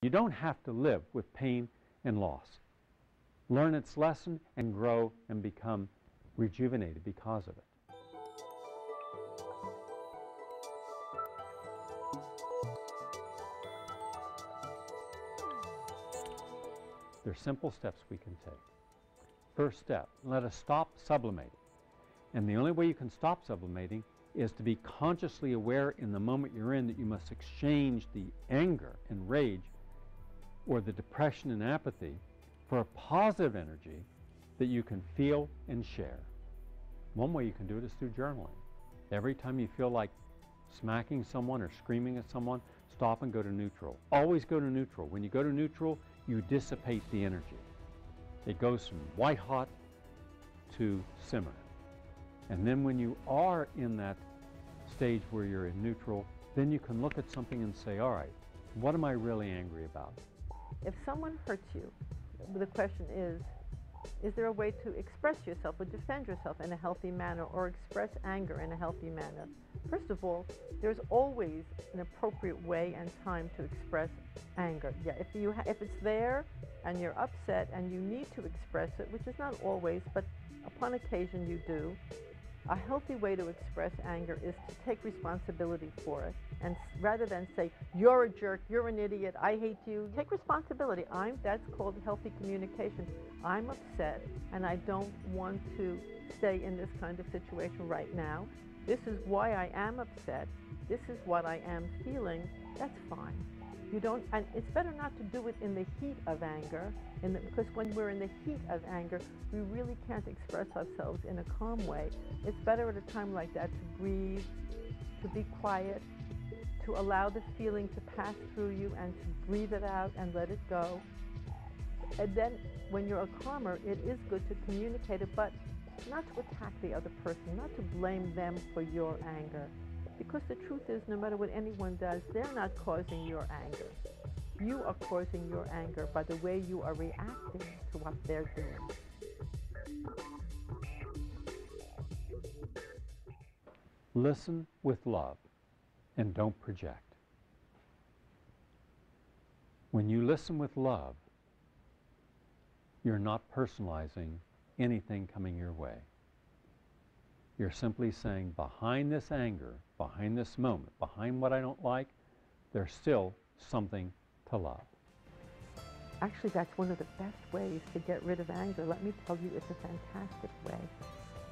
You don't have to live with pain and loss. Learn its lesson and grow and become rejuvenated because of it. There are simple steps we can take. First step, let us stop sublimating. And the only way you can stop sublimating is to be consciously aware in the moment you're in that you must exchange the anger and rage or the depression and apathy for a positive energy that you can feel and share. One way you can do it is through journaling. Every time you feel like smacking someone or screaming at someone, stop and go to neutral. Always go to neutral. When you go to neutral, you dissipate the energy. It goes from white hot to simmer. And then when you are in that stage where you're in neutral, then you can look at something and say, all right, what am I really angry about? If someone hurts you, the question is there a way to express yourself or defend yourself in a healthy manner or express anger in a healthy manner? First of all, there's always an appropriate way and time to express anger. Yeah, if it's there and you're upset and you need to express it, which is not always, but upon occasion you do, a healthy way to express anger is to take responsibility for it. And rather than say, you're a jerk, you're an idiot, I hate you, take responsibility. That's called healthy communication. I'm upset and I don't want to stay in this kind of situation right now. This is why I am upset. This is what I am feeling. That's fine. And it's better not to do it in the heat of anger, because when we're in the heat of anger, we really can't express ourselves in a calm way. It's better at a time like that to breathe, to be quiet, to allow the feeling to pass through you and to breathe it out and let it go. And then when you're calmer, it is good to communicate it, but not to attack the other person, not to blame them for your anger. Because the truth is, no matter what anyone does, they're not causing your anger. You are causing your anger by the way you are reacting to what they're doing. Listen with love and don't project. When you listen with love, you're not personalizing anything coming your way. You're simply saying, behind this anger, behind this moment, behind what I don't like, there's still something to love. Actually, that's one of the best ways to get rid of anger. Let me tell you, it's a fantastic way.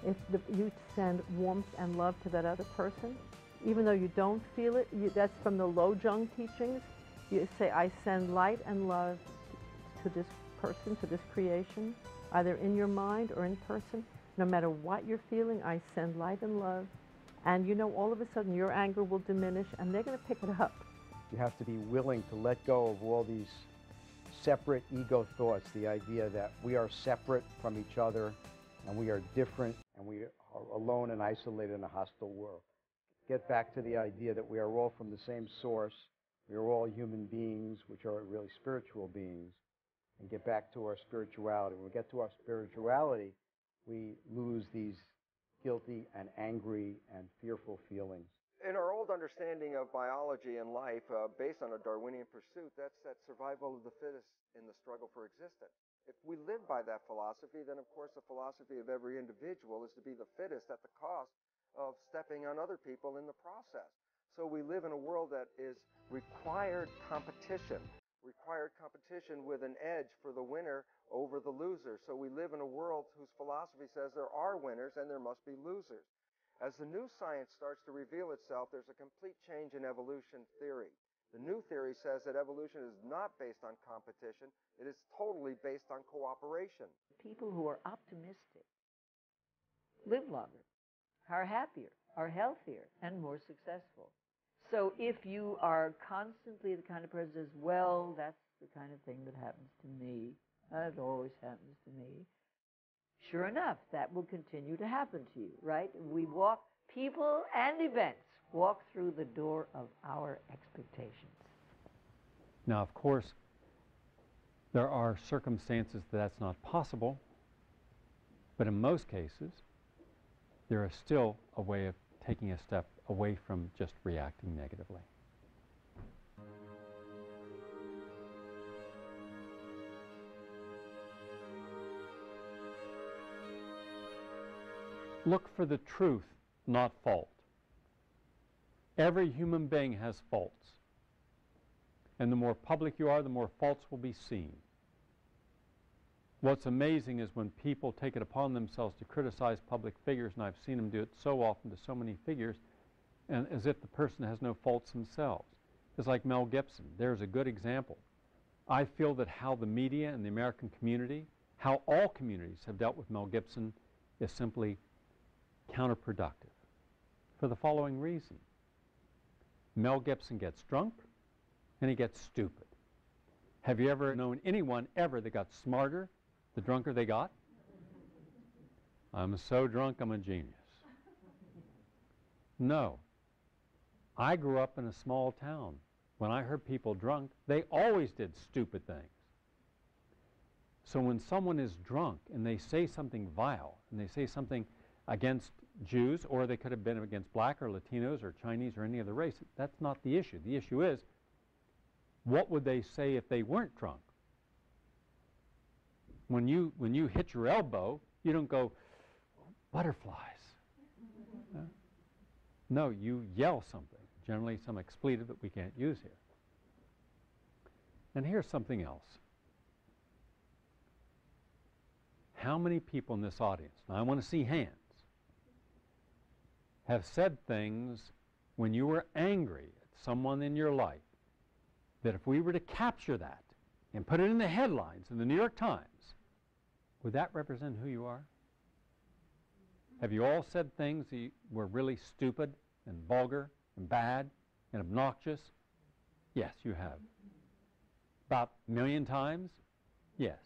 If you send warmth and love to that other person, even though you don't feel it, that's from the Lo Jung teachings. You say, I send light and love to this person, to this creation, either in your mind or in person. No matter what you're feeling, I send light and love. And all of a sudden your anger will diminish and they're going to pick it up. You have to be willing to let go of all these separate ego thoughts, the idea that we are separate from each other and we are different and we are alone and isolated in a hostile world. Get back to the idea that we are all from the same source. We are all human beings, which are really spiritual beings, and get back to our spirituality. When we get to our spirituality, we lose these guilty and angry and fearful feelings. In our old understanding of biology and life, based on a Darwinian pursuit, that's that survival of the fittest in the struggle for existence. If we live by that philosophy, then of course the philosophy of every individual is to be the fittest at the cost of stepping on other people in the process. So we live in a world that is required competition with an edge for the winner over the loser. So we live in a world whose philosophy says there are winners and there must be losers. As the new science starts to reveal itself, there's a complete change in evolution theory. The new theory says that evolution is not based on competition, it is totally based on cooperation. People who are optimistic live longer, are happier, are healthier, and more successful. So if you are constantly the kind of person who says, well, that's the kind of thing that happens to me, that always happens to me, sure enough, that will continue to happen to you, right? We walk, people and events walk through the door of our expectations. Now, of course, there are circumstances that's not possible, but in most cases, there is still a way of taking a step away from just reacting negatively. Look for the truth, not fault. Every human being has faults. And the more public you are, the more faults will be seen. What's amazing is when people take it upon themselves to criticize public figures, and I've seen them do it so often to so many figures, and as if the person has no faults themselves. It's like Mel Gibson. There's a good example. I feel that how the media and the American community, how all communities have dealt with Mel Gibson is simply counterproductive for the following reason. Mel Gibson gets drunk and he gets stupid. Have you ever known anyone ever that got smarter the drunker they got? I'm so drunk I'm a genius. No. I grew up in a small town. When I heard people drunk, they always did stupid things. So when someone is drunk and they say something vile, and they say something against Jews, or they could have been against black or Latinos or Chinese or any other race, that's not the issue. The issue is, what would they say if they weren't drunk? When you hit your elbow, you don't go, butterflies. No, you yell something, generally some expletive that we can't use here. And here's something else. How many people in this audience, now I want to see hands, have said things when you were angry at someone in your life that if we were to capture that and put it in the headlines in the New York Times, would that represent who you are? Have you all said things that were really stupid and vulgar and bad and obnoxious? Yes, you have. About a million times? Yes.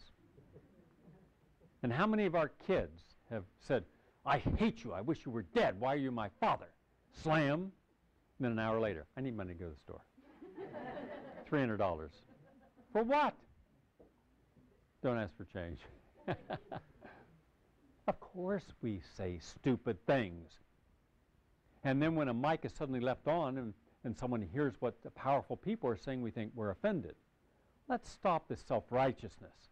And how many of our kids have said, I hate you, I wish you were dead, why are you my father? Slam. And then an hour later, I need money to go to the store. $300. For what? Don't ask for change. Of course we say stupid things. And then when a mic is suddenly left on and someone hears what the powerful people are saying, we think we're offended. Let's stop this self-righteousness.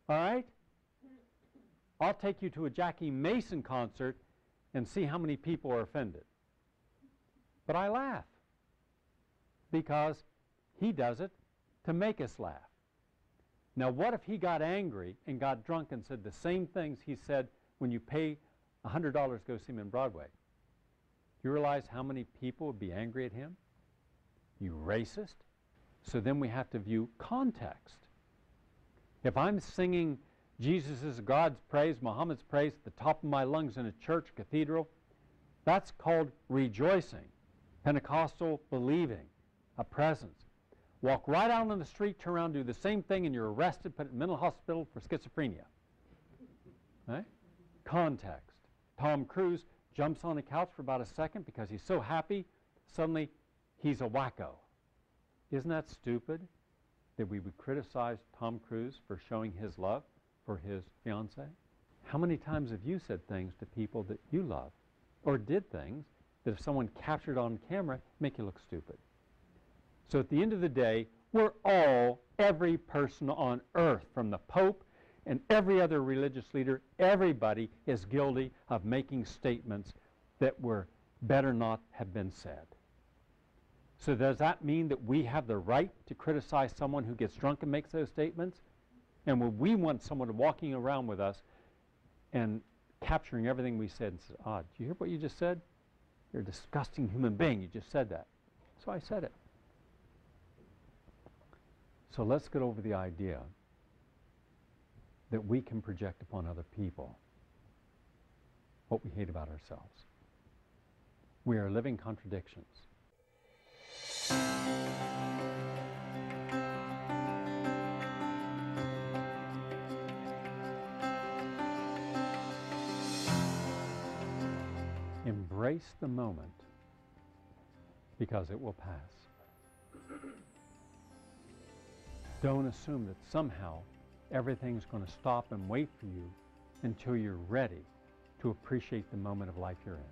All right? I'll take you to a Jackie Mason concert and see how many people are offended. But I laugh because he does it to make us laugh. Now, what if he got angry and got drunk and said the same things he said when you pay $100 to go see him in Broadway? Do you realize how many people would be angry at him? You racist. So then we have to view context. If I'm singing Jesus is God's praise, Muhammad's praise at the top of my lungs in a church cathedral, that's called rejoicing, Pentecostal believing, a presence. Walk right out on the street, turn around, do the same thing, and you're arrested, put in a mental hospital for schizophrenia. Right? Context. Tom Cruise jumps on the couch for about a second because he's so happy, suddenly he's a wacko. Isn't that stupid that we would criticize Tom Cruise for showing his love for his fiancée? How many times have you said things to people that you love, or did things that if someone captured on camera make you look stupid? So at the end of the day, we're all, every person on earth, from the Pope and every other religious leader, everybody is guilty of making statements that were better not have been said. So does that mean that we have the right to criticize someone who gets drunk and makes those statements? And when we want someone walking around with us and capturing everything we said and say, do you hear what you just said? You're a disgusting human being, you just said that. So I said it. So let's get over the idea that we can project upon other people what we hate about ourselves. We are living contradictions. Embrace the moment because it will pass. Don't assume that somehow everything's going to stop and wait for you until you're ready to appreciate the moment of life you're in.